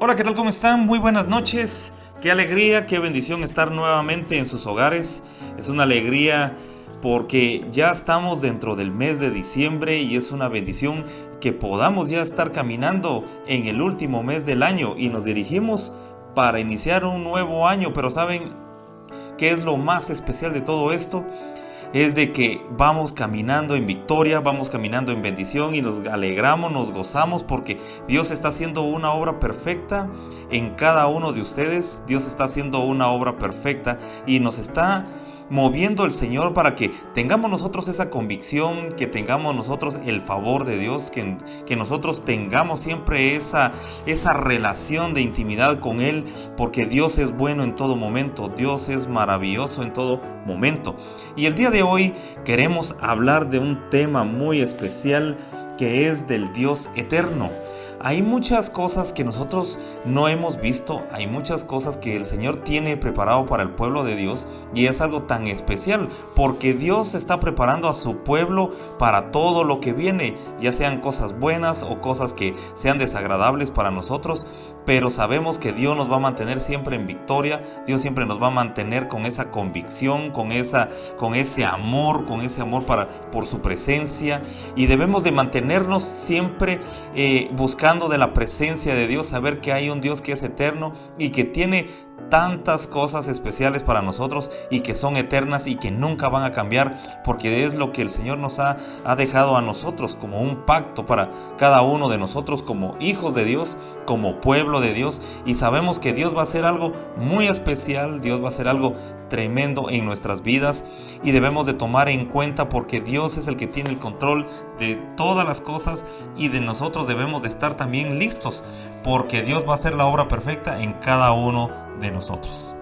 Hola, ¿qué tal? ¿Cómo están? Muy buenas noches. Qué alegría, qué bendición estar nuevamente en sus hogares. Es una alegría porque ya estamos dentro del mes de diciembre y es una bendición que podamos ya estar caminando en el último mes del año y nos dirigimos para iniciar un nuevo año. Pero ¿saben qué es lo más especial de todo esto? Es de que vamos caminando en victoria, vamos caminando en bendición y nos alegramos, nos gozamos porque Dios está haciendo una obra perfecta en cada uno de ustedes. Dios está haciendo una obra perfecta y nos está moviendo el Señor para que tengamos nosotros esa convicción, que tengamos nosotros el favor de Dios, que nosotros tengamos siempre esa relación de intimidad con Él, porque Dios es bueno en todo momento, Dios es maravilloso en todo momento. Y el día de hoy queremos hablar de un tema muy especial que es del Dios eterno. Hay muchas cosas que nosotros no hemos visto, hay muchas cosas que el Señor tiene preparado para el pueblo de Dios y es algo tan especial porque Dios está preparando a su pueblo para todo lo que viene, ya sean cosas buenas o cosas que sean desagradables para nosotros, pero sabemos que Dios nos va a mantener siempre en victoria, Dios siempre nos va a mantener con esa convicción, con ese amor por su presencia, y debemos de mantenernos siempre buscando de la presencia de Dios, saber que hay un Dios que es eterno y que tiene tantas cosas especiales para nosotros y que son eternas y que nunca van a cambiar, porque es lo que el Señor nos ha dejado a nosotros como un pacto para cada uno de nosotros como hijos de Dios, como pueblo de Dios, y sabemos que Dios va a hacer algo muy especial, Dios va a hacer algo tremendo en nuestras vidas y debemos de tomar en cuenta porque Dios es el que tiene el control de todas las cosas y de nosotros debemos de estar también listos porque Dios va a hacer la obra perfecta en cada uno de nosotros.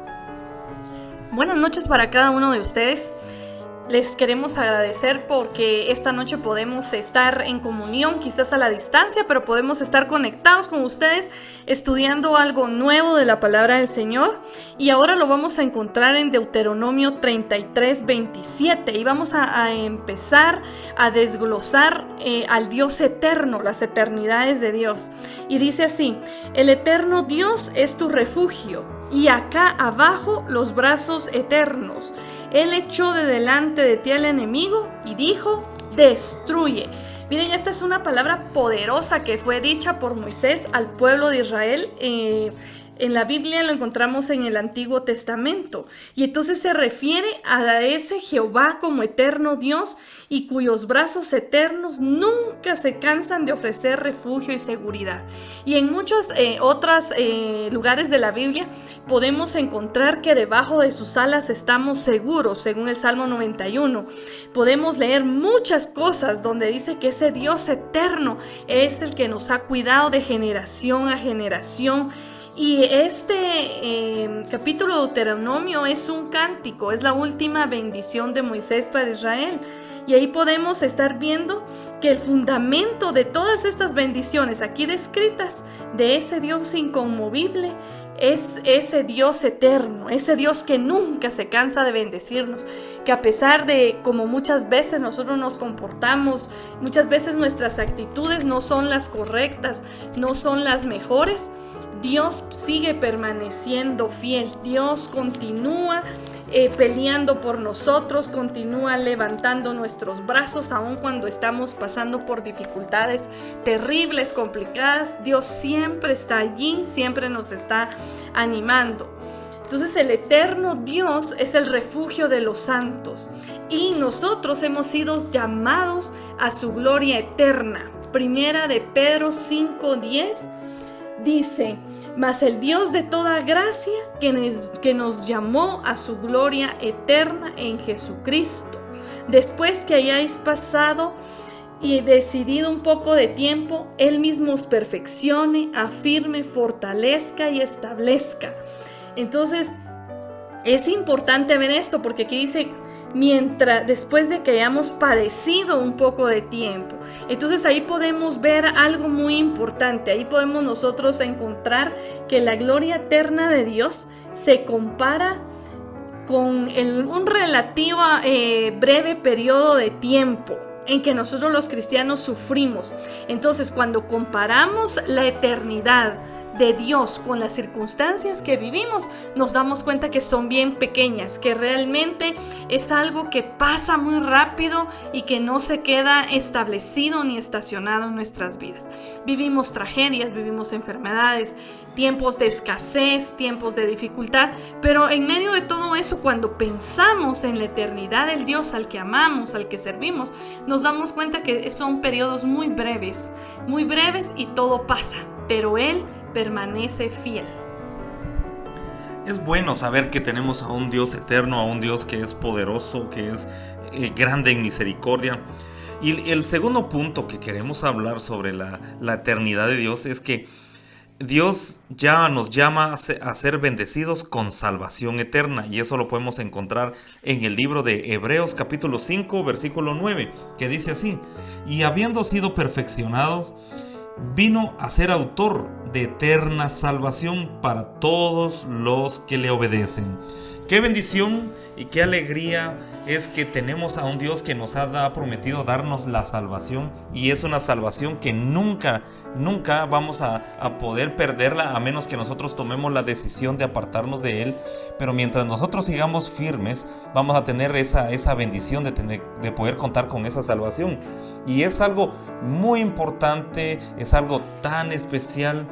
Buenas noches para cada uno de ustedes. Les queremos agradecer porque esta noche podemos estar en comunión, quizás a la distancia, pero podemos estar conectados con ustedes estudiando algo nuevo de la palabra del Señor. Y ahora lo vamos a encontrar en Deuteronomio 33:27 y vamos a empezar a desglosar al Dios eterno, las eternidades de Dios. Y dice así: el eterno Dios es tu refugio y acá abajo los brazos eternos. Él echó de delante de ti al enemigo y dijo: destruye. Miren, esta es una palabra poderosa que fue dicha por Moisés al pueblo de Israel. En la Biblia lo encontramos en el Antiguo Testamento y entonces se refiere a ese Jehová como eterno Dios y cuyos brazos eternos nunca se cansan de ofrecer refugio y seguridad. Y en muchos otros lugares de la Biblia podemos encontrar que debajo de sus alas estamos seguros, según el Salmo 91. Podemos leer muchas cosas donde dice que ese Dios eterno es el que nos ha cuidado de generación a generación. Y este capítulo de Deuteronomio es un cántico, es la última bendición de Moisés para Israel. Y ahí podemos estar viendo que el fundamento de todas estas bendiciones aquí descritas, de ese Dios inconmovible, es ese Dios eterno, ese Dios que nunca se cansa de bendecirnos, que a pesar de como muchas veces nosotros nos comportamos, muchas veces nuestras actitudes no son las correctas, no son las mejores, Dios sigue permaneciendo fiel. Dios continúa peleando por nosotros, continúa levantando nuestros brazos aun cuando estamos pasando por dificultades terribles, complicadas. Dios siempre está allí, siempre nos está animando. Entonces el eterno Dios es el refugio de los santos y nosotros hemos sido llamados a su gloria eterna. Primera de Pedro 5:10 dice: mas el Dios de toda gracia que nos llamó a su gloria eterna en Jesucristo, después que hayáis pasado y decidido un poco de tiempo, Él mismo os perfeccione, afirme, fortalezca y establezca. Entonces es importante ver esto porque aquí dice: después de que hayamos padecido un poco de tiempo. Entonces ahí podemos ver algo muy importante. Ahí podemos nosotros encontrar que la gloria eterna de Dios se compara con un relativo breve periodo de tiempo en que nosotros los cristianos sufrimos. Entonces, cuando comparamos la eternidad de Dios con las circunstancias que vivimos, nos damos cuenta que son bien pequeñas, que realmente es algo que pasa muy rápido y que no se queda establecido ni estacionado en nuestras vidas. Vivimos tragedias, vivimos enfermedades, tiempos de escasez, tiempos de dificultad, pero en medio de todo eso, cuando pensamos en la eternidad del Dios al que amamos, al que servimos, nos damos cuenta que son periodos muy breves y todo pasa, pero Él permanece fiel. Es bueno saber que tenemos a un Dios eterno, a un Dios que es poderoso, que es grande en misericordia. Y el segundo punto que queremos hablar sobre la eternidad de Dios es que Dios ya nos llama a ser bendecidos con salvación eterna, y eso lo podemos encontrar en el libro de Hebreos capítulo 5 versículo 9, que dice así: y habiendo sido perfeccionados, vino a ser autor de eterna salvación para todos los que le obedecen. Qué bendición y qué alegría es que tenemos a un Dios que nos ha prometido darnos la salvación, y es una salvación que nunca vamos a poder perderla a menos que nosotros tomemos la decisión de apartarnos de Él. Pero mientras nosotros sigamos firmes, vamos a tener esa bendición de poder contar con esa salvación. Y es algo muy importante, es algo tan especial,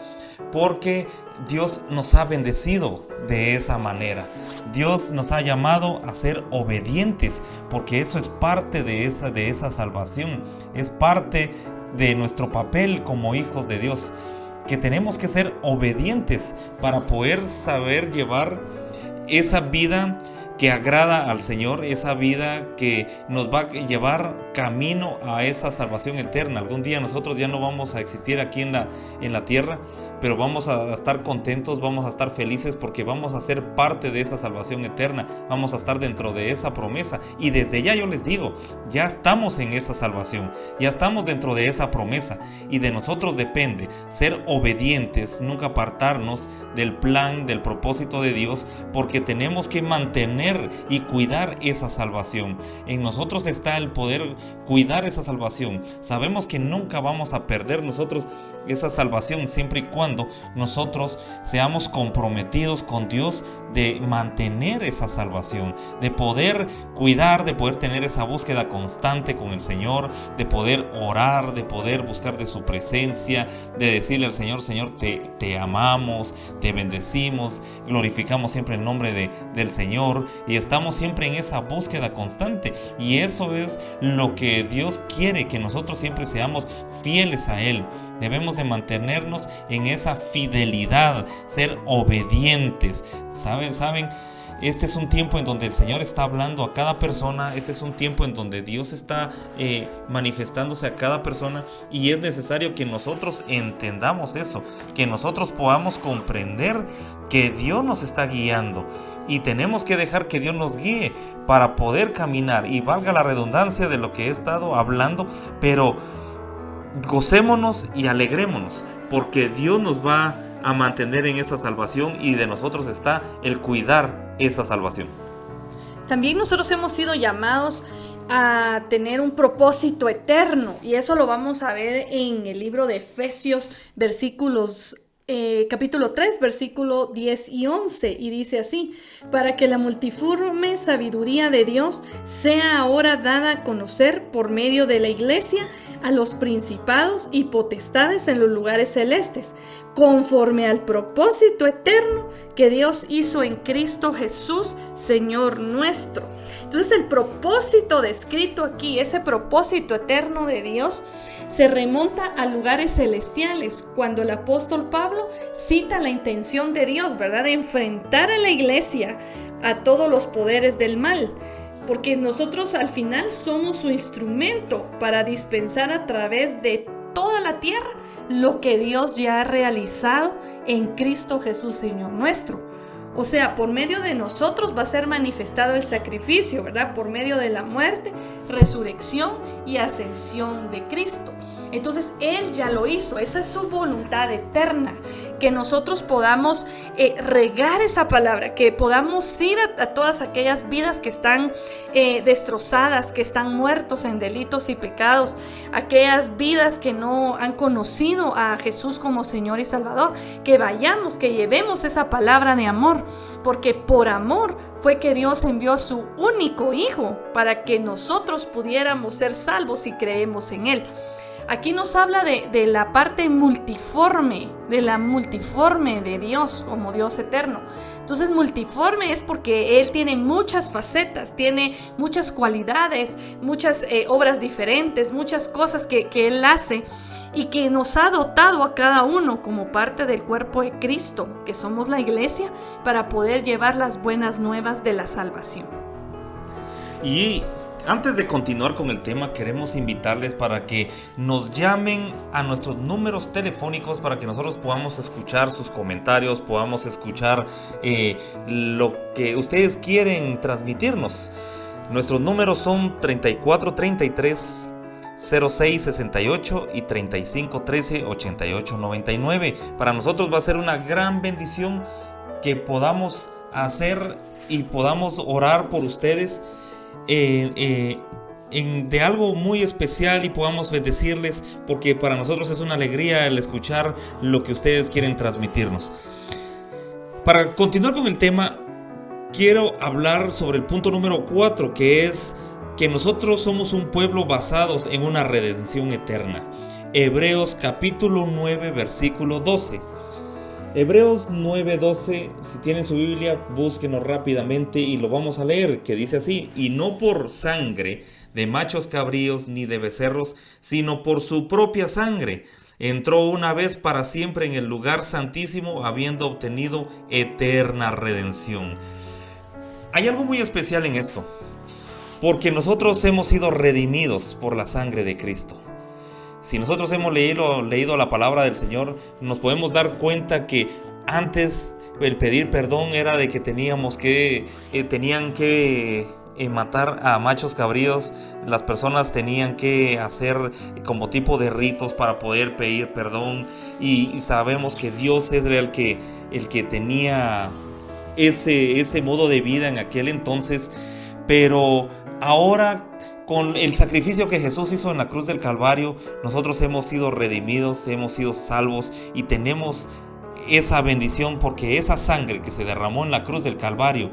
porque Dios nos ha bendecido de esa manera. Dios nos ha llamado a ser obedientes, porque eso es parte de esa salvación, es parte de nuestro papel como hijos de Dios, que tenemos que ser obedientes para poder saber llevar esa vida que agrada al Señor, esa vida que nos va a llevar camino a esa salvación eterna. Algún día nosotros ya no vamos a existir aquí en la tierra, pero vamos a estar contentos, vamos a estar felices, porque vamos a ser parte de esa salvación eterna, vamos a estar dentro de esa promesa. Y desde ya yo les digo, ya estamos en esa salvación, ya estamos dentro de esa promesa, y de nosotros depende ser obedientes, nunca apartarnos del plan, del propósito de Dios, porque tenemos que mantener y cuidar esa salvación. En nosotros está el poder cuidar esa salvación. Sabemos que nunca vamos a perder nosotros esa salvación, siempre y cuando nosotros seamos comprometidos con Dios de mantener esa salvación, de poder cuidar, de poder tener esa búsqueda constante con el Señor, de poder orar, de poder buscar de su presencia, de decirle al Señor: Señor, te amamos, te bendecimos, glorificamos siempre el nombre del Señor, y estamos siempre en esa búsqueda constante. Y eso es lo que Dios quiere, que nosotros siempre seamos fieles a Él. Debemos de mantenernos en esa fidelidad, ser obedientes. ¿Saben? Este es un tiempo en donde el Señor está hablando a cada persona. Este es un tiempo en donde Dios está manifestándose a cada persona, y es necesario que nosotros entendamos eso, que nosotros podamos comprender que Dios nos está guiando, y tenemos que dejar que Dios nos guíe para poder caminar. Y valga la redundancia de lo que he estado hablando, pero gocémonos y alegrémonos, porque Dios nos va a mantener en esa salvación, y de nosotros está el cuidar esa salvación. También nosotros hemos sido llamados a tener un propósito eterno, y eso lo vamos a ver en el libro de Efesios capítulo 3, versículo 10 y 11, y dice así: para que la multiforme sabiduría de Dios sea ahora dada a conocer por medio de la iglesia a los principados y potestades en los lugares celestes, conforme al propósito eterno que Dios hizo en Cristo Jesús, Señor nuestro. Entonces, el propósito descrito aquí, ese propósito eterno de Dios, se remonta a lugares celestiales, cuando el apóstol Pablo cita la intención de Dios, ¿verdad?, de enfrentar a la iglesia a todos los poderes del mal, porque nosotros al final somos su instrumento para dispensar a través de toda la tierra lo que Dios ya ha realizado en Cristo Jesús, Señor nuestro. O sea, por medio de nosotros va a ser manifestado el sacrificio, ¿verdad? Por medio de la muerte, resurrección y ascensión de Cristo. Entonces, Él ya lo hizo. Esa es su voluntad eterna. Que nosotros podamos regar esa palabra, que podamos ir a todas aquellas vidas que están destrozadas, que están muertos en delitos y pecados, aquellas vidas que no han conocido a Jesús como Señor y Salvador, que vayamos, que llevemos esa palabra de amor, porque por amor fue que Dios envió a su único Hijo para que nosotros pudiéramos ser salvos si creemos en Él. Aquí nos habla de la parte multiforme, de la multiforme de Dios como Dios eterno. Entonces, multiforme es porque Él tiene muchas facetas, tiene muchas cualidades, muchas obras diferentes, muchas cosas que Él hace y que nos ha dotado a cada uno como parte del cuerpo de Cristo, que somos la iglesia, para poder llevar las buenas nuevas de la salvación. Y antes de continuar con el tema, queremos invitarles para que nos llamen a nuestros números telefónicos para que nosotros podamos escuchar sus comentarios, podamos escuchar lo que ustedes quieren transmitirnos. Nuestros números son 3433 0668 y 3513 8899. Para nosotros va a ser una gran bendición que podamos hacer y podamos orar por ustedes de algo muy especial y podamos bendecirles, porque para nosotros es una alegría el escuchar lo que ustedes quieren transmitirnos. Para continuar con el tema, quiero hablar sobre el punto número 4, que es que nosotros somos un pueblo basados en una redención eterna. Hebreos capítulo 9 versículo 12. Hebreos 9:12, si tienen su Biblia, búsquenos rápidamente y lo vamos a leer, que dice así: y no por sangre de machos cabríos ni de becerros, sino por su propia sangre, entró una vez para siempre en el lugar santísimo, habiendo obtenido eterna redención. Hay algo muy especial en esto, porque nosotros hemos sido redimidos por la sangre de Cristo. Si nosotros hemos leído la palabra del Señor, nos podemos dar cuenta que antes el pedir perdón era de que tenían que matar a machos cabríos. Las personas tenían que hacer como tipo de ritos para poder pedir perdón, y sabemos que Dios es el que tenía ese modo de vida en aquel entonces. Pero ahora, con el sacrificio que Jesús hizo en la cruz del Calvario, nosotros hemos sido redimidos, hemos sido salvos y tenemos esa bendición, porque esa sangre que se derramó en la cruz del Calvario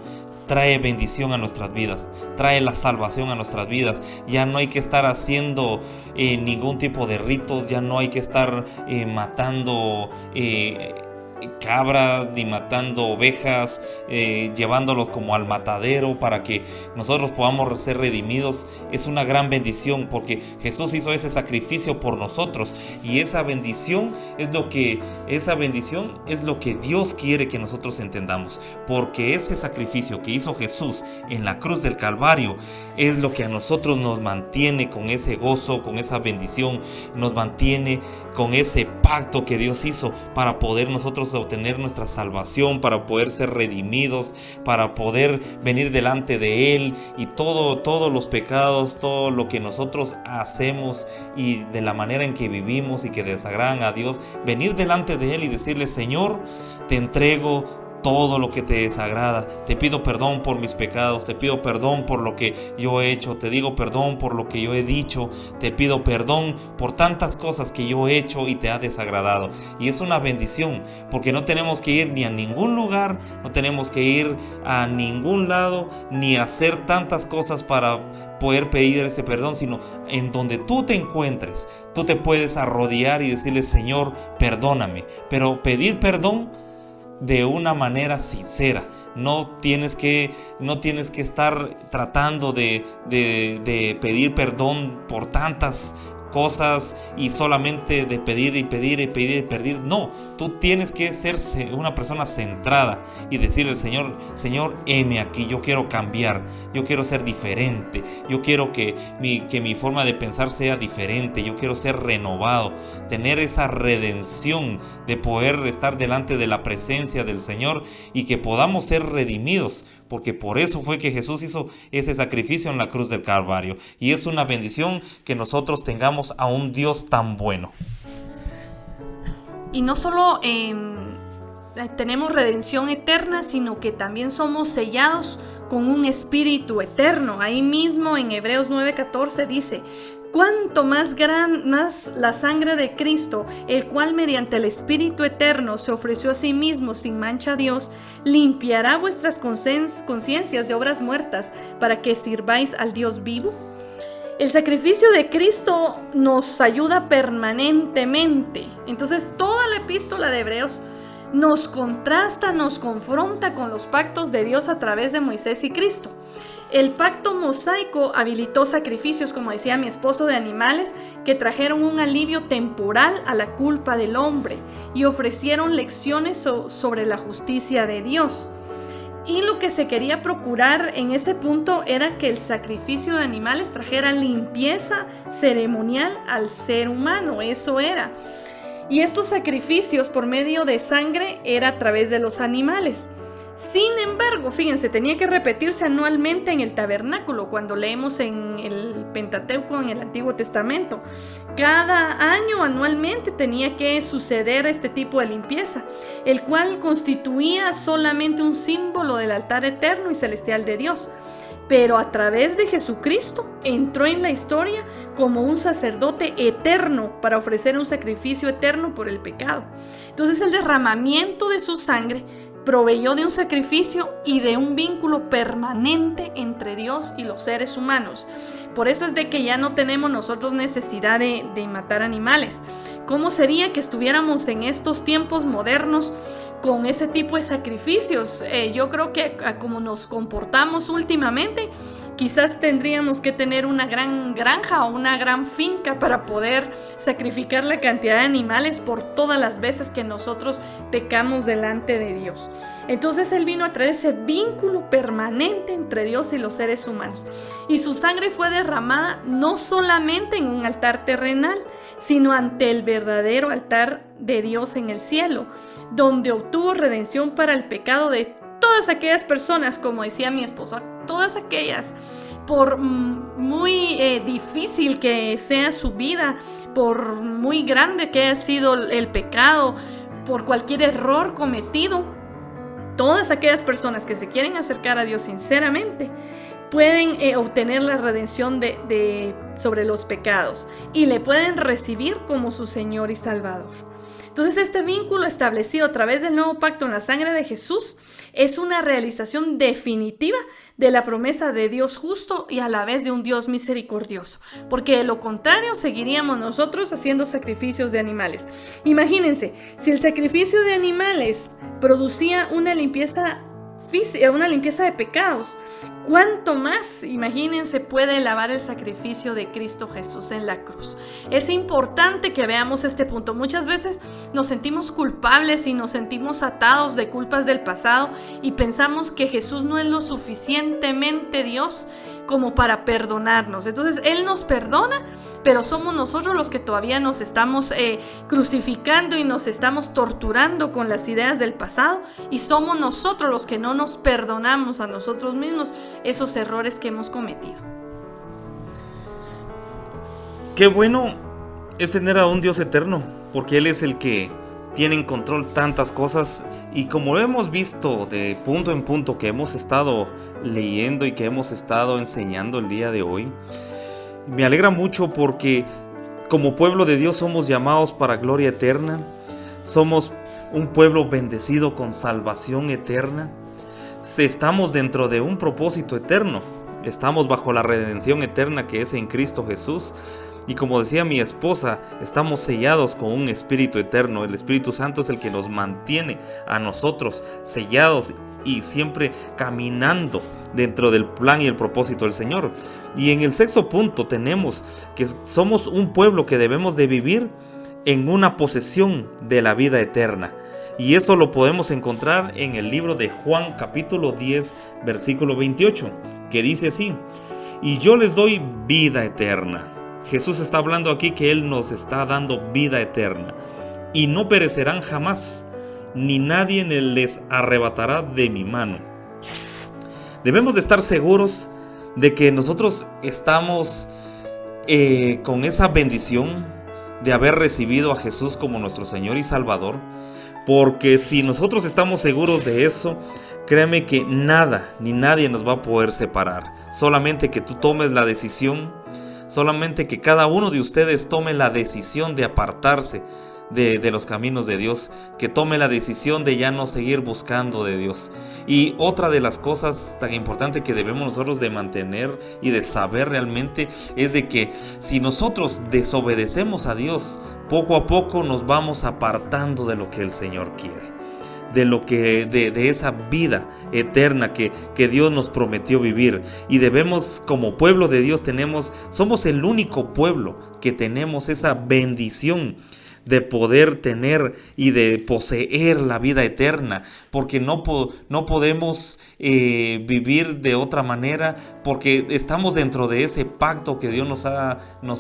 trae bendición a nuestras vidas, trae la salvación a nuestras vidas. Ya no hay que estar haciendo ningún tipo de ritos, ya no hay que estar matando cabras ni matando ovejas, llevándolos como al matadero para que nosotros podamos ser redimidos. Es una gran bendición, porque Jesús hizo ese sacrificio por nosotros, y esa bendición es lo que Dios quiere que nosotros entendamos, porque ese sacrificio que hizo Jesús en la cruz del Calvario es lo que a nosotros nos mantiene con ese gozo, con esa bendición, nos mantiene con ese pacto que Dios hizo para poder nosotros obtener nuestra salvación, para poder ser redimidos, para poder venir delante de Él, y todos los pecados, todo lo que nosotros hacemos y de la manera en que vivimos y que desagradan a Dios, venir delante de Él y decirle: Señor, te entrego todo lo que te desagrada, te pido perdón por mis pecados, te pido perdón por lo que yo he hecho, te digo perdón por lo que yo he dicho, te pido perdón por tantas cosas que yo he hecho y te ha desagradado. Y es una bendición, porque no tenemos que ir ni a ningún lugar, no tenemos que ir a ningún lado, ni hacer tantas cosas para poder pedir ese perdón, sino en donde tú te encuentres, tú te puedes arrodillar y decirle: Señor, perdóname. Pero pedir perdón de una manera sincera. No tienes que estar tratando de pedir perdón por tantas cosas y solamente de pedir y pedir y pedir y pedir. No, tú tienes que ser una persona centrada y decirle: Señor, heme aquí, yo quiero cambiar, yo quiero ser diferente, yo quiero que mi forma de pensar sea diferente, yo quiero ser renovado, tener esa redención de poder estar delante de la presencia del Señor y que podamos ser redimidos, porque por eso fue que Jesús hizo ese sacrificio en la cruz del Calvario. Y es una bendición que nosotros tengamos a un Dios tan bueno. Y no solo tenemos redención eterna, sino que también somos sellados con un espíritu eterno. Ahí mismo en Hebreos 9:14 dice: cuánto más la sangre de Cristo, el cual mediante el Espíritu Eterno se ofreció a sí mismo sin mancha a Dios, limpiará vuestras conciencias de obras muertas para que sirváis al Dios vivo. El sacrificio de Cristo nos ayuda permanentemente. Entonces toda la epístola de Hebreos nos contrasta, nos confronta con los pactos de Dios a través de Moisés y Cristo. El pacto mosaico habilitó sacrificios, como decía mi esposo, de animales que trajeron un alivio temporal a la culpa del hombre y ofrecieron lecciones sobre la justicia de Dios. Y lo que se quería procurar en ese punto era que el sacrificio de animales trajera limpieza ceremonial al ser humano, eso era. Y estos sacrificios por medio de sangre era a través de los animales. Sin embargo, fíjense, tenía que repetirse anualmente en el tabernáculo, cuando leemos en el Pentateuco, en el Antiguo Testamento. Cada año, anualmente, tenía que suceder este tipo de limpieza, el cual constituía solamente un símbolo del altar eterno y celestial de Dios. Pero a través de Jesucristo entró en la historia como un sacerdote eterno para ofrecer un sacrificio eterno por el pecado. Entonces el derramamiento de su sangre proveyó de un sacrificio y de un vínculo permanente entre Dios y los seres humanos. Por eso es de que ya no tenemos nosotros necesidad de matar animales. ¿Cómo sería que estuviéramos en estos tiempos modernos con ese tipo de sacrificios? Yo creo que como nos comportamos últimamente, quizás tendríamos que tener una gran granja o una gran finca para poder sacrificar la cantidad de animales por todas las veces que nosotros pecamos delante de Dios. Entonces Él vino a traer ese vínculo permanente entre Dios y los seres humanos. Y su sangre fue derramada no solamente en un altar terrenal, sino ante el verdadero altar de Dios en el cielo, donde obtuvo redención para el pecado de todas aquellas personas, como decía mi esposo, todas aquellas, por muy difícil que sea su vida, por muy grande que haya sido el pecado, por cualquier error cometido, todas aquellas personas que se quieren acercar a Dios sinceramente pueden obtener la redención sobre los pecados y le pueden recibir como su Señor y Salvador. Entonces este vínculo establecido a través del nuevo pacto en la sangre de Jesús es una realización definitiva de la promesa de Dios justo y a la vez de un Dios misericordioso, porque de lo contrario seguiríamos nosotros haciendo sacrificios de animales. Imagínense, si el sacrificio de animales producía una limpieza de pecados, ¿cuánto más, imagínense, puede lavar el sacrificio de Cristo Jesús en la cruz? Es importante que veamos este punto. Muchas veces nos sentimos culpables y nos sentimos atados de culpas del pasado y pensamos que Jesús no es lo suficientemente Dios como para perdonarnos. Entonces Él nos perdona, pero somos nosotros los que todavía nos estamos crucificando y nos estamos torturando con las ideas del pasado, y somos nosotros los que no nos perdonamos a nosotros mismos esos errores que hemos cometido. Qué bueno es tener a un Dios eterno, porque Él es el que tiene en control tantas cosas, y como lo hemos visto de punto en punto que hemos estado leyendo y que hemos estado enseñando el día de hoy, me alegra mucho porque como pueblo de Dios somos llamados para gloria eterna, somos un pueblo bendecido con salvación eterna, estamos dentro de un propósito eterno, estamos bajo la redención eterna que es en Cristo Jesús. Y como decía mi esposa, estamos sellados con un espíritu eterno. El Espíritu Santo es el que nos mantiene a nosotros sellados y siempre caminando dentro del plan y el propósito del Señor. Y en el sexto punto tenemos que somos un pueblo que debemos de vivir en una posesión de la vida eterna. Y eso lo podemos encontrar en el libro de Juan capítulo 10 versículo 28, que dice así: y yo les doy vida eterna. Jesús está hablando aquí que Él nos está dando vida eterna. Y no perecerán jamás, ni nadie les arrebatará de mi mano. Debemos de estar seguros de que nosotros estamos con esa bendición de haber recibido a Jesús como nuestro Señor y Salvador. Porque si nosotros estamos seguros de eso, créeme que nada ni nadie nos va a poder separar. Solamente que tú tomes la decisión, solamente que cada uno de ustedes tome la decisión de apartarse de los caminos de Dios, que tome la decisión de ya no seguir buscando de Dios. Y otra de las cosas tan importantes que debemos nosotros de mantener y de saber realmente es de que si nosotros desobedecemos a Dios, poco a poco nos vamos apartando de lo que el Señor quiere, de esa vida eterna que Dios nos prometió vivir. Y debemos, como pueblo de Dios, somos el único pueblo que tenemos esa bendición de poder tener y de poseer la vida eterna, porque no podemos vivir de otra manera, porque estamos dentro de ese pacto que Dios nos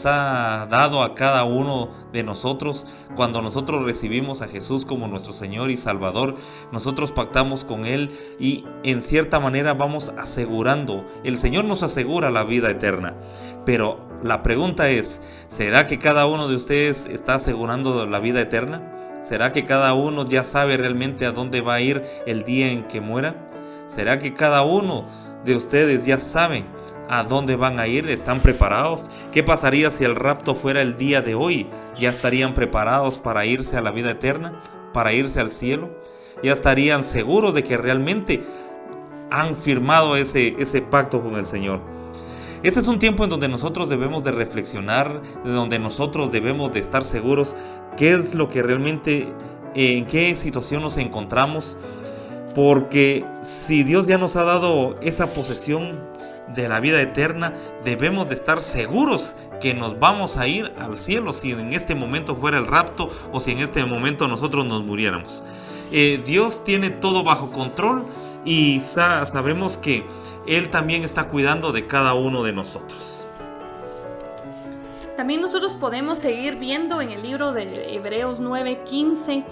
ha dado a cada uno de nosotros. Cuando nosotros recibimos a Jesús como nuestro Señor y Salvador, nosotros pactamos con Él y en cierta manera vamos asegurando, el Señor nos asegura la vida eterna. Pero la pregunta es, ¿será que cada uno de ustedes está asegurando la vida eterna? ¿Será que cada uno ya sabe realmente a dónde va a ir el día en que muera? ¿Será que cada uno de ustedes ya sabe a dónde van a ir? ¿Están preparados? ¿Qué pasaría si el rapto fuera el día de hoy? ¿Ya estarían preparados para irse a la vida eterna? ¿Para irse al cielo? ¿Ya estarían seguros de que realmente han firmado ese pacto con el Señor? Ese es un tiempo en donde nosotros debemos de reflexionar, de donde nosotros debemos de estar seguros qué es lo que realmente, en qué situación nos encontramos, porque si Dios ya nos ha dado esa posesión de la vida eterna, debemos de estar seguros que nos vamos a ir al cielo si en este momento fuera el rapto o si en este momento nosotros nos muriéramos. Dios tiene todo bajo control y sabemos que Él también está cuidando de cada uno de nosotros. También nosotros podemos seguir viendo en el libro de Hebreos 9:15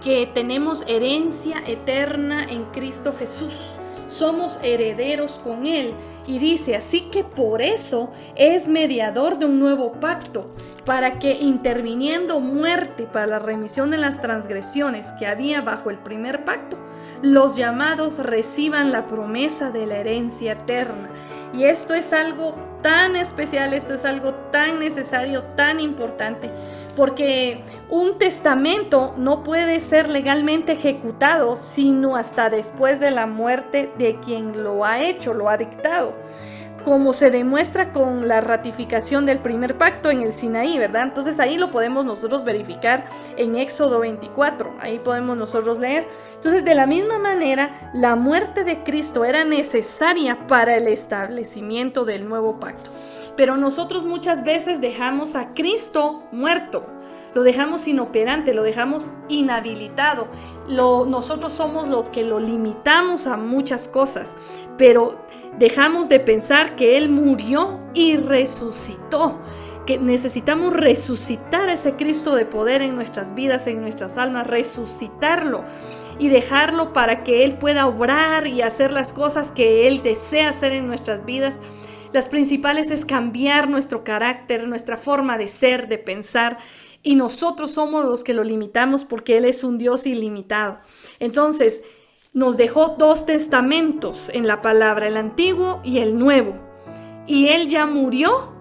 que tenemos herencia eterna en Cristo Jesús. Somos herederos con Él. Y dice, así que por eso es mediador de un nuevo pacto, para que interviniendo muerte para la remisión de las transgresiones que había bajo el primer pacto, los llamados reciban la promesa de la herencia eterna. Y esto es algo tan especial, esto es algo tan necesario, tan importante, porque un testamento no puede ser legalmente ejecutado sino hasta después de la muerte de quien lo ha hecho, lo ha dictado, como se demuestra con la ratificación del primer pacto en el Sinaí, ¿verdad? Entonces ahí lo podemos nosotros verificar en Éxodo 24, ahí podemos nosotros leer. Entonces, de la misma manera, la muerte de Cristo era necesaria para el establecimiento del nuevo pacto. Pero nosotros muchas veces dejamos a Cristo muerto, lo dejamos inoperante, lo dejamos inhabilitado. Nosotros somos los que lo limitamos a muchas cosas, pero dejamos de pensar que Él murió y resucitó, que necesitamos resucitar a ese Cristo de poder en nuestras vidas, en nuestras almas, resucitarlo y dejarlo para que Él pueda obrar y hacer las cosas que Él desea hacer en nuestras vidas. Las principales es cambiar nuestro carácter, nuestra forma de ser, de pensar, y nosotros somos los que lo limitamos porque Él es un Dios ilimitado. Entonces, nos dejó 2 testamentos en la palabra, el antiguo y el nuevo. Y Él ya murió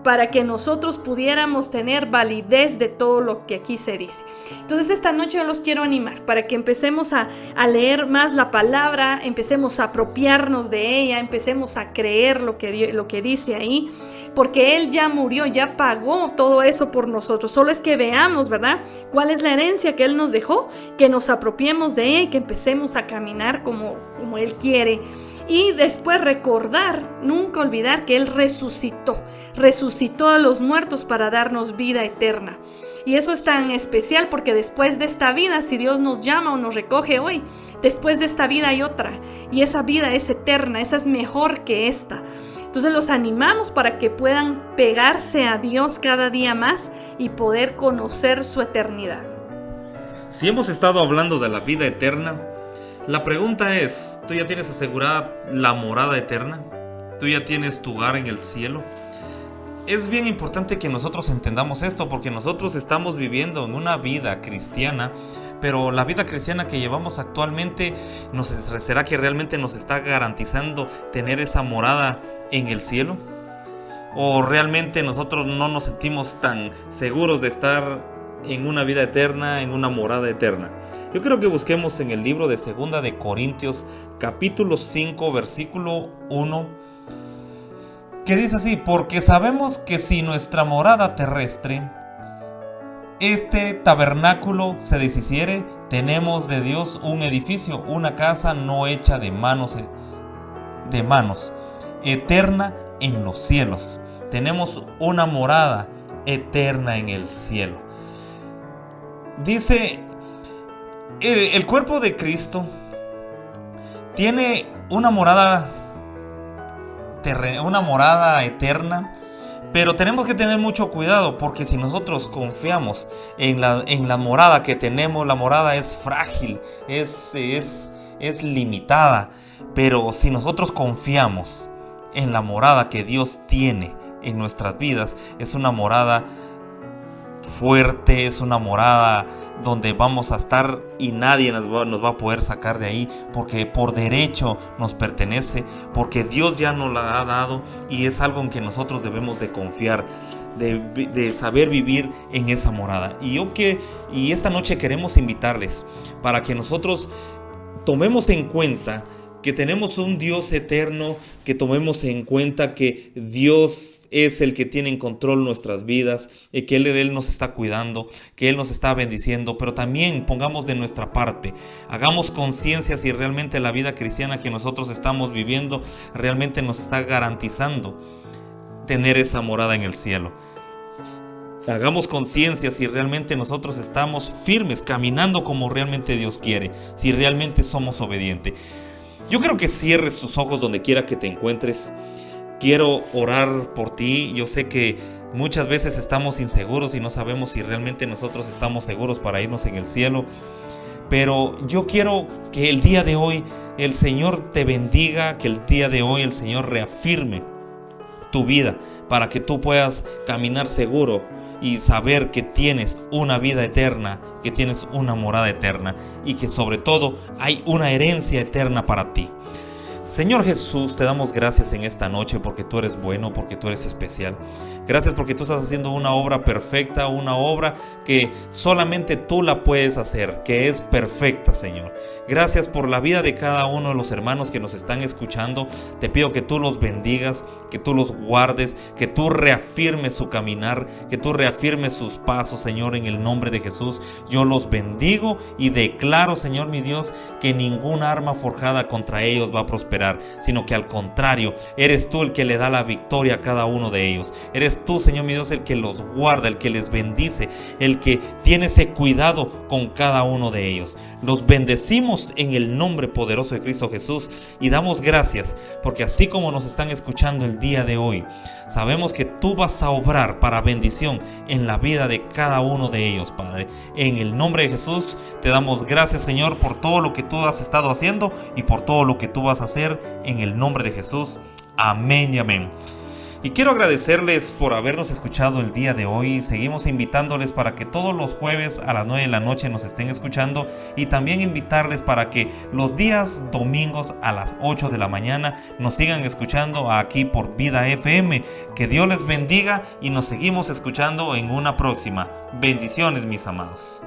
para que nosotros pudiéramos tener validez de todo lo que aquí se dice. Entonces esta noche yo los quiero animar para que empecemos a leer más la palabra, empecemos a apropiarnos de ella, empecemos a creer lo que dice ahí, porque Él ya murió, ya pagó todo eso por nosotros. Solo es que veamos, ¿verdad?, cuál es la herencia que Él nos dejó, que nos apropiemos de ella y que empecemos a caminar como Él quiere. Y después recordar, nunca olvidar que Él resucitó a los muertos para darnos vida eterna. Y eso es tan especial porque después de esta vida, si Dios nos llama o nos recoge hoy, después de esta vida hay otra. Y esa vida es eterna, esa es mejor que esta. Entonces los animamos para que puedan pegarse a Dios cada día más y poder conocer su eternidad. Si hemos estado hablando de la vida eterna, la pregunta es, ¿tú ya tienes asegurada la morada eterna? ¿Tú ya tienes tu hogar en el cielo? Es bien importante que nosotros entendamos esto, porque nosotros estamos viviendo en una vida cristiana, pero la vida cristiana que llevamos actualmente, ¿será que realmente nos está garantizando tener esa morada en el cielo? ¿O realmente nosotros no nos sentimos tan seguros de estar en una vida eterna, en una morada eterna? Yo creo que busquemos en el libro de 2 de Corintios, capítulo 5, versículo 1, que dice así: porque sabemos que si nuestra morada terrestre, este tabernáculo, se deshiciere, tenemos de Dios un edificio, una casa no hecha de manos, eterna en los cielos. Tenemos una morada eterna en el cielo. Dice, el cuerpo de Cristo tiene una morada eterna, pero tenemos que tener mucho cuidado, porque si nosotros confiamos en la morada que tenemos, la morada es frágil, es limitada. Pero si nosotros confiamos en la morada que Dios tiene en nuestras vidas, es una morada fuerte, es una morada donde vamos a estar y nadie nos va a poder sacar de ahí, porque por derecho nos pertenece, porque Dios ya nos la ha dado, y es algo en que nosotros debemos de confiar, de saber vivir en esa morada. Y esta noche queremos invitarles para que nosotros tomemos en cuenta que tenemos un Dios eterno, que tomemos en cuenta que Dios es el que tiene en control nuestras vidas, y que Él nos está cuidando, que Él nos está bendiciendo. Pero también pongamos de nuestra parte, hagamos conciencia si realmente la vida cristiana que nosotros estamos viviendo realmente nos está garantizando tener esa morada en el cielo. Hagamos conciencia si realmente nosotros estamos firmes, caminando como realmente Dios quiere, si realmente somos obedientes. Yo quiero que cierres tus ojos donde quiera que te encuentres. Quiero orar por ti. Yo sé que muchas veces estamos inseguros y no sabemos si realmente nosotros estamos seguros para irnos en el cielo. Pero yo quiero que el día de hoy el Señor te bendiga, que el día de hoy el Señor reafirme tu vida para que tú puedas caminar seguro y saber que tienes una vida eterna, que tienes una morada eterna, y que sobre todo hay una herencia eterna para ti. Señor Jesús, te damos gracias en esta noche porque tú eres bueno, porque tú eres especial. Gracias porque tú estás haciendo una obra perfecta, una obra que solamente tú la puedes hacer, que es perfecta, Señor. Gracias por la vida de cada uno de los hermanos que nos están escuchando. Te pido que tú los bendigas, que tú los guardes, que tú reafirmes su caminar, que tú reafirmes sus pasos, Señor, en el nombre de Jesús. Yo los bendigo y declaro, Señor mi Dios, que ninguna arma forjada contra ellos va a prosperar, sino que al contrario, eres tú el que le da la victoria a cada uno de ellos. Eres tú, Señor mi Dios, el que los guarda, el que les bendice, el que tiene ese cuidado con cada uno de ellos. Los bendecimos en el nombre poderoso de Cristo Jesús y damos gracias porque así como nos están escuchando el día de hoy, sabemos que tú vas a obrar para bendición en la vida de cada uno de ellos, Padre. En el nombre de Jesús te damos gracias, Señor, por todo lo que tú has estado haciendo y por todo lo que tú vas a hacer en el nombre de Jesús. Amén y amén. Y quiero agradecerles por habernos escuchado el día de hoy. Seguimos invitándoles para que todos los jueves a las 9 de la noche nos estén escuchando, y también invitarles para que los días domingos a las 8 de la mañana nos sigan escuchando aquí por Vida FM. Que Dios les bendiga y nos seguimos escuchando en una próxima. Bendiciones, mis amados.